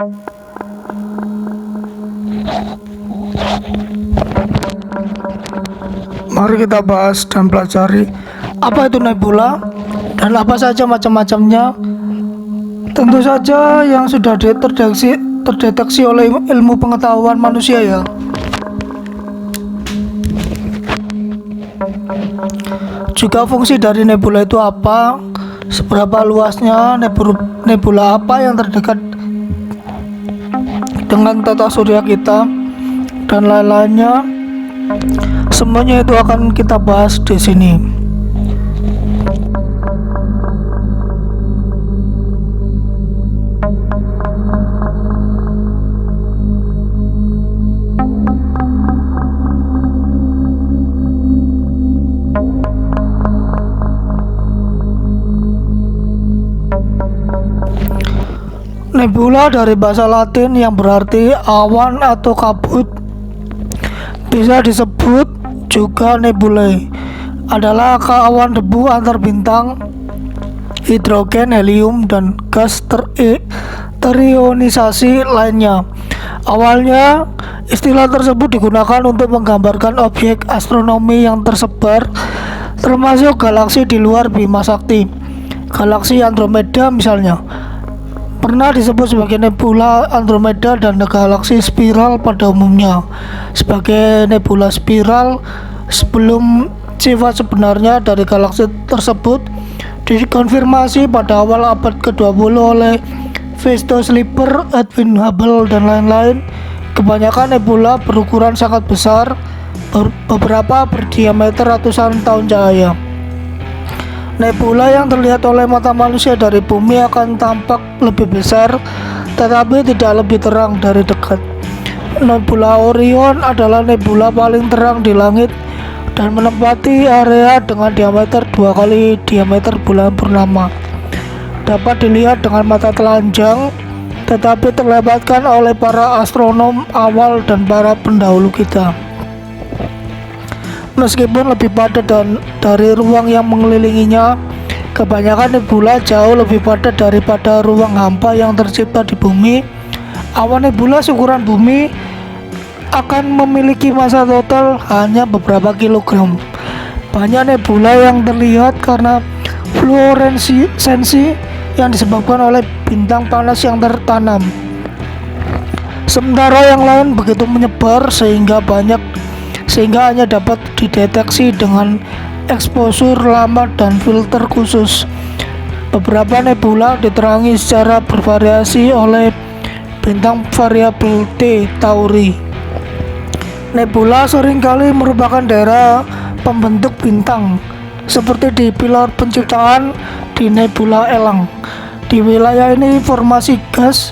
Mari kita bahas dan pelajari apa itu nebula dan apa saja macam-macamnya. Tentu saja yang sudah terdeteksi oleh ilmu pengetahuan manusia ya. Juga fungsi dari nebula itu apa, seberapa luasnya, nebula apa yang terdekat dengan tata surya kita, dan lain-lainnya. Semuanya itu akan kita bahas di sini. Nebula dari bahasa Latin yang berarti awan atau kabut. Bisa disebut juga nebulae, adalah awan debu antar bintang, hidrogen, helium, dan gas terionisasi lainnya. Awalnya, istilah tersebut digunakan untuk menggambarkan objek astronomi yang tersebar, termasuk galaksi di luar Bima Sakti. Galaksi Andromeda misalnya pernah disebut sebagai nebula Andromeda, dan galaksi spiral pada umumnya sebagai nebula spiral. Sebelum sifat sebenarnya dari galaksi tersebut dikonfirmasi pada awal abad ke-20 oleh Vesto Slipper, Edwin Hubble, dan lain-lain. Kebanyakan nebula berukuran sangat besar, beberapa berdiameter ratusan tahun cahaya. Nebula yang terlihat oleh mata manusia dari bumi akan tampak lebih besar, tetapi tidak lebih terang dari dekat. Nebula Orion adalah nebula paling terang di langit dan menempati area dengan diameter 2 kali diameter bulan purnama. Dapat dilihat dengan mata telanjang, tetapi terlewatkan oleh para astronom awal dan para pendahulu kita. Meskipun lebih padat dari ruang yang mengelilinginya, kebanyakan nebula jauh lebih padat daripada ruang hampa yang tercipta di bumi. Awan nebula seukuran bumi akan memiliki massa total hanya beberapa kilogram. Banyak nebula yang terlihat karena fluoresensi yang disebabkan oleh bintang panas yang tertanam. Sementara yang lain begitu menyebar sehingga hanya dapat dideteksi dengan eksposur lama dan filter khusus. Beberapa nebula diterangi secara bervariasi oleh bintang variabel T Tauri. Nebula seringkali merupakan daerah pembentuk bintang, seperti di pilar penciptaan di Nebula Elang. Di wilayah ini formasi gas,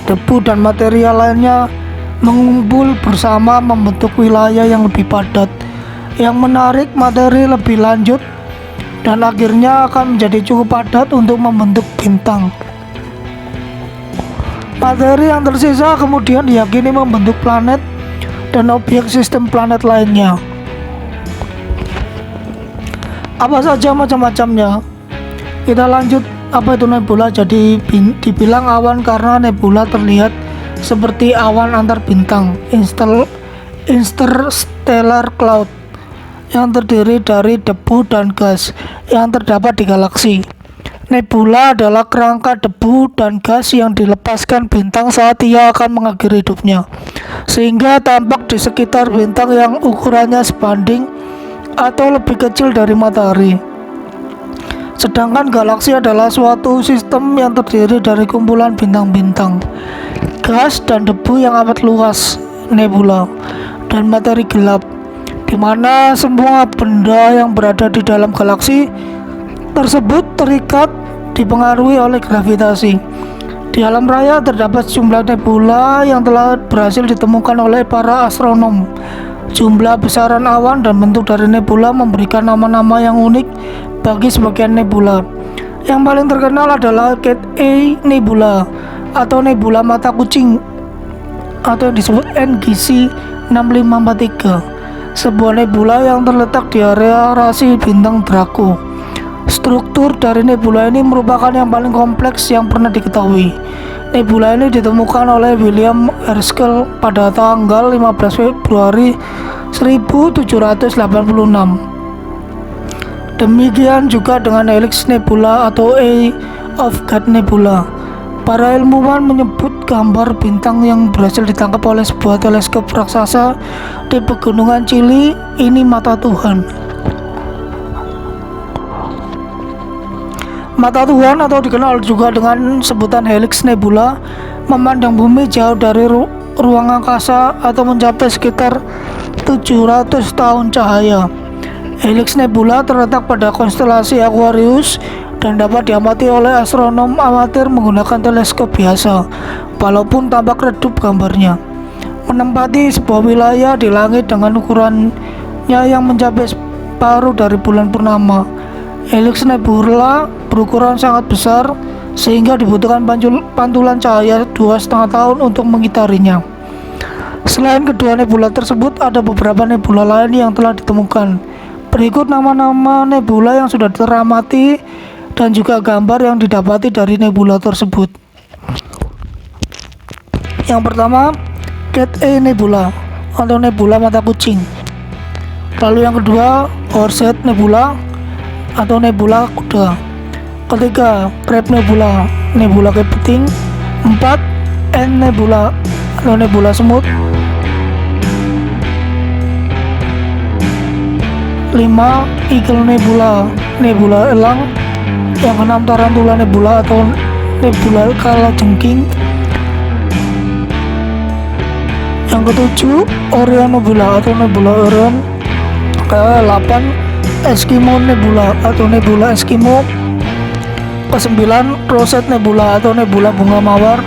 debu, dan material lainnya mengumpul bersama membentuk wilayah yang lebih padat, yang menarik materi lebih lanjut, dan akhirnya akan menjadi cukup padat untuk membentuk bintang. Materi yang tersisa kemudian diyakini membentuk planet dan objek sistem planet lainnya. Apa saja macam-macamnya? Kita lanjut. Apa itu nebula? Jadi dibilang awan karena nebula terlihat seperti awan antar bintang, interstellar cloud, yang terdiri dari debu dan gas yang terdapat di galaksi. Nebula adalah kerangka debu dan gas yang dilepaskan bintang saat ia akan mengakhiri hidupnya, sehingga tampak di sekitar bintang yang ukurannya sebanding atau lebih kecil dari matahari. Sedangkan galaksi adalah suatu sistem yang terdiri dari kumpulan bintang-bintang, gas dan debu yang amat luas, nebula, dan materi gelap, di mana semua benda yang berada di dalam galaksi tersebut terikat dipengaruhi oleh gravitasi. Di alam raya terdapat sejumlah nebula yang telah berhasil ditemukan oleh para astronom. Jumlah besaran awan dan bentuk dari nebula memberikan nama-nama yang unik bagi sebagian nebula. Yang paling terkenal adalah Cat A Nebula atau nebula mata kucing, atau yang disebut NGC 6543, sebuah nebula yang terletak di area rasi bintang Draco. Struktur dari nebula ini merupakan yang paling kompleks yang pernah diketahui. Nebula ini ditemukan oleh William Herschel pada tanggal 15 Februari 1786. Demikian juga dengan Helix Nebula atau Eye of God Nebula. Para ilmuwan menyebut gambar bintang yang berhasil ditangkap oleh sebuah teleskop raksasa di pegunungan Chili ini mata Tuhan. Mata Tuhan atau dikenal juga dengan sebutan Helix Nebula memandang bumi jauh dari ruang angkasa atau mencapai sekitar 700 tahun cahaya. Helix Nebula terletak pada konstelasi Aquarius dan dapat diamati oleh astronom amatir menggunakan teleskop biasa, walaupun tampak redup gambarnya. Menempati sebuah wilayah di langit dengan ukurannya yang mencapai separuh dari bulan purnama. Helix Nebula berukuran sangat besar sehingga dibutuhkan pantulan cahaya 2,5 tahun untuk mengitarinya. Selain kedua nebula tersebut, ada beberapa nebula lain yang telah ditemukan. Berikut nama-nama nebula yang sudah teramati dan juga gambar yang didapati dari nebula tersebut. Yang pertama, Cat A Nebula atau nebula mata kucing. Lalu yang kedua, Horsehead Nebula atau nebula kuda. Ketiga, Crab Nebula, nebula kepiting. 4, Ant Nebula atau nebula semut. 5, Eagle Nebula, nebula elang. Yang keenam, Tarantula Nebula atau nebula kalajengking. Yang ketujuh, Orion Nebula atau nebula Orion. Ke-8, Eskimo Nebula atau nebula Eskimo. Ke-9, Rosette Nebula atau nebula bunga mawar.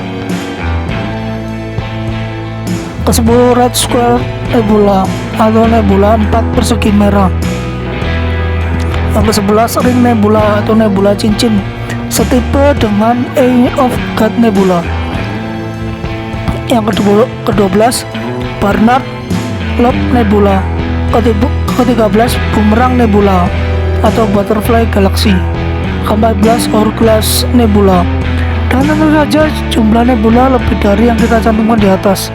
Ke-10, Red Square Nebula atau nebula 4 persegi merah. Yang ke-11, Ring Nebula atau nebula cincin, setipe dengan Eye of God Nebula. Yang ke-12, Barnard Loeb Nebula. Ke-13, Boomerang Nebula atau Butterfly Galaxy. Ke-14, Hourglass Nebula. Dan tentu saja jumlah nebula lebih dari yang kita cantumkan di atas.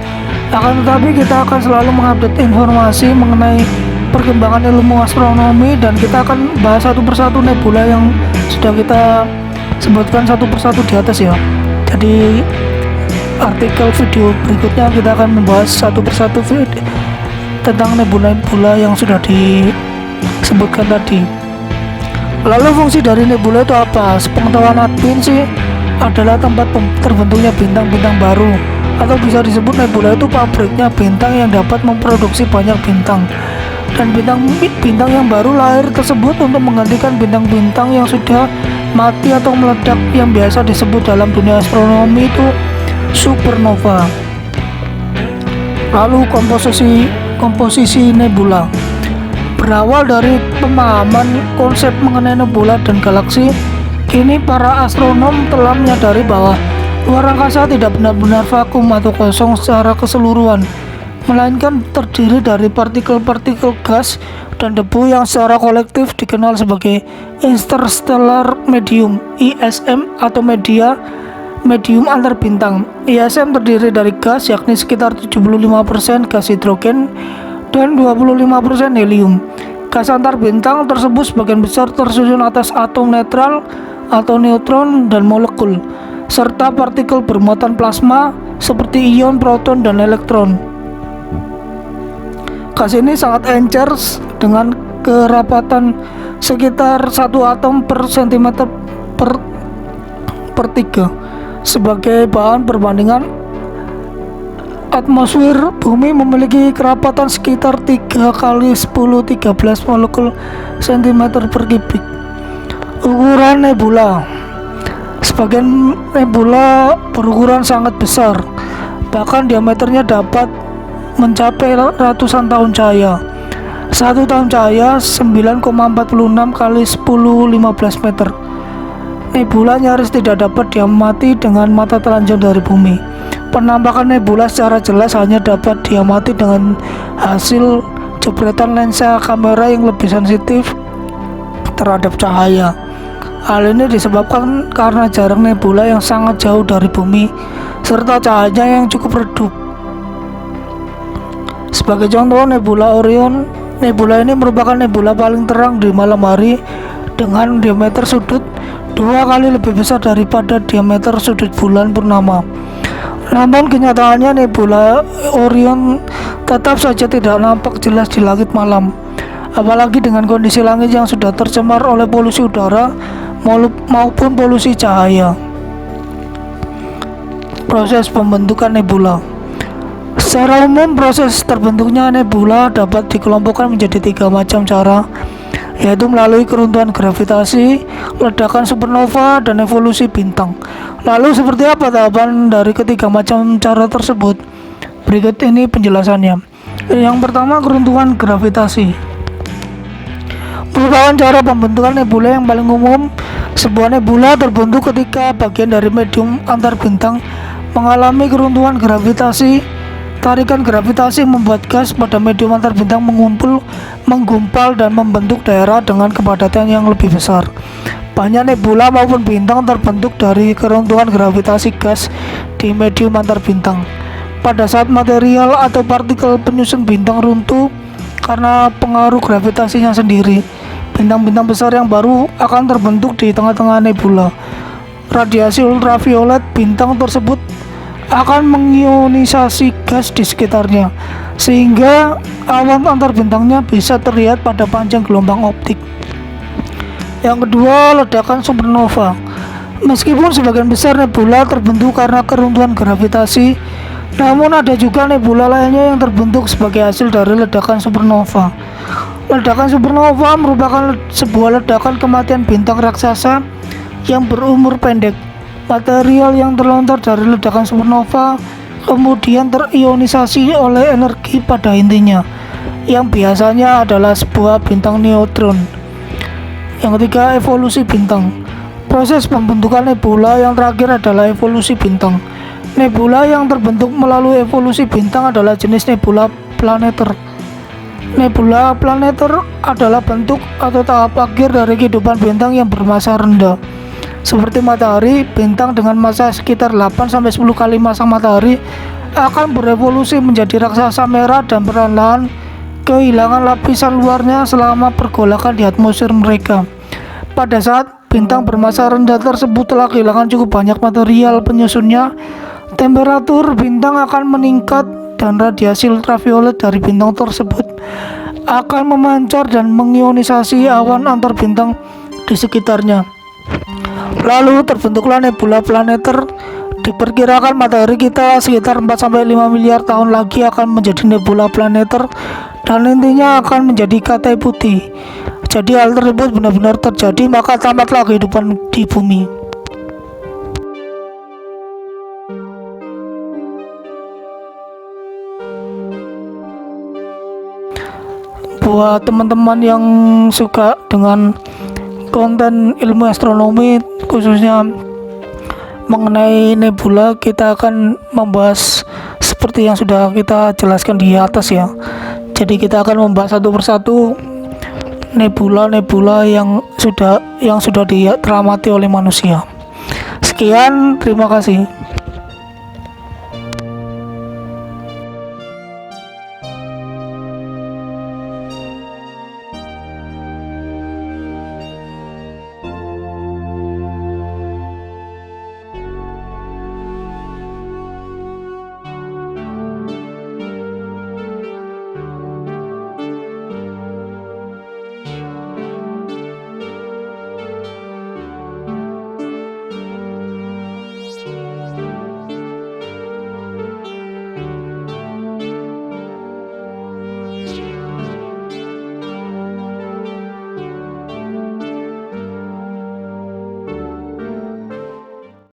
Akan tetapi kita akan selalu mengupdate informasi mengenai perkembangan ilmu astronomi, dan kita akan bahas satu persatu nebula yang sudah kita sebutkan satu persatu di atas ya. Jadi artikel video berikutnya kita akan membahas satu persatu tentang nebula-nebula yang sudah disebutkan tadi. Lalu fungsi dari nebula itu apa? Sepengetahuan admin sih adalah tempat terbentuknya bintang-bintang baru, atau bisa disebut nebula itu pabriknya bintang yang dapat memproduksi banyak bintang. Dan bintang-bintang yang baru lahir tersebut untuk menggantikan bintang-bintang yang sudah mati atau meledak, yang biasa disebut dalam dunia astronomi itu supernova. Lalu komposisi nebula berawal dari pemahaman konsep mengenai nebula dan galaksi. Kini para astronom telah menyadari bahwa luar angkasa tidak benar-benar vakum atau kosong secara keseluruhan, melainkan terdiri dari partikel-partikel gas dan debu yang secara kolektif dikenal sebagai interstellar medium (ISM) atau medium antar bintang. ISM terdiri dari gas, yakni sekitar 75% gas hidrogen dan 25% helium. Gas antar bintang tersebut sebagian besar tersusun atas atom netral atau neutron dan molekul, serta partikel bermuatan plasma seperti ion, proton, dan elektron. Gas ini sangat encer dengan kerapatan sekitar 1 atom per cm per 3. Sebagai bahan perbandingan, atmosfer bumi memiliki kerapatan sekitar 3 kali 10-13 molekul cm per kubik. Ukuran nebula. Sebagian nebula berukuran sangat besar, bahkan diameternya dapat mencapai ratusan tahun cahaya. 1 tahun cahaya 9,46 kali 10-15 meter. Nebula nyaris tidak dapat diamati dengan mata telanjang dari bumi. Penampakan nebula secara jelas hanya dapat diamati dengan hasil jepretan lensa kamera yang lebih sensitif terhadap cahaya. Hal ini disebabkan karena jarak nebula yang sangat jauh dari bumi serta cahayanya yang cukup redup. Sebagai contoh, nebula Orion. Nebula ini merupakan nebula paling terang di malam hari dengan diameter sudut 2 kali lebih besar daripada diameter sudut bulan purnama. Namun kenyataannya nebula Orion tetap saja tidak nampak jelas di langit malam, apalagi dengan kondisi langit yang sudah tercemar oleh polusi udara maupun polusi cahaya. Proses pembentukan nebula. Secara umum, proses terbentuknya nebula dapat dikelompokkan menjadi 3 macam cara, yaitu melalui keruntuhan gravitasi, ledakan supernova, dan evolusi bintang. Lalu seperti apa tahapan dari ketiga macam cara tersebut? Berikut ini penjelasannya. Yang pertama, keruntuhan gravitasi merupakan cara pembentukan nebula yang paling umum. Sebuah nebula terbentuk ketika bagian dari medium antar bintang mengalami keruntuhan gravitasi. Tarikan gravitasi membuat gas pada medium antar bintang menggumpal dan membentuk daerah dengan kepadatan yang lebih besar. Banyak nebula maupun bintang terbentuk dari keruntuhan gravitasi gas di medium antar bintang. Pada saat material atau partikel penyusun bintang runtuh karena pengaruh gravitasinya sendiri, bintang-bintang besar yang baru akan terbentuk di tengah-tengah nebula. Radiasi ultraviolet bintang tersebut akan mengionisasi gas di sekitarnya, sehingga awan antar bintangnya bisa terlihat pada panjang gelombang optik. Yang kedua, ledakan supernova. Meskipun sebagian besar nebula terbentuk karena keruntuhan gravitasi, namun ada juga nebula lainnya yang terbentuk sebagai hasil dari ledakan supernova. Ledakan supernova merupakan sebuah ledakan kematian bintang raksasa yang berumur pendek. Material yang terlontar dari ledakan supernova kemudian terionisasi oleh energi pada intinya, yang biasanya adalah sebuah bintang neutron. Yang ketiga, evolusi bintang. Proses pembentukan nebula yang terakhir adalah evolusi bintang. Nebula yang terbentuk melalui evolusi bintang adalah jenis nebula planeter. Nebula planeter adalah bentuk atau tahap akhir dari kehidupan bintang yang bermassa rendah. Seperti matahari, bintang dengan massa sekitar 8-10 kali massa matahari akan berevolusi menjadi raksasa merah dan perlahan-lahan kehilangan lapisan luarnya selama pergolakan di atmosfer mereka. Pada saat bintang bermassa rendah tersebut telah kehilangan cukup banyak material penyusunnya, temperatur bintang akan meningkat dan radiasi ultraviolet dari bintang tersebut akan memancar dan mengionisasi awan antar bintang di sekitarnya. Lalu terbentuklah nebula planeter. Diperkirakan matahari kita sekitar 4-5 miliar tahun lagi akan menjadi nebula planeter dan intinya akan menjadi katai putih. Jadi hal tersebut benar-benar terjadi, maka tamatlah kehidupan di bumi. Buat teman-teman yang suka dengan konten ilmu astronomi, khususnya mengenai nebula, kita akan membahas seperti yang sudah kita jelaskan di atas ya. Jadi kita akan membahas satu persatu nebula-nebula yang sudah diteramati oleh manusia. Sekian, terima kasih.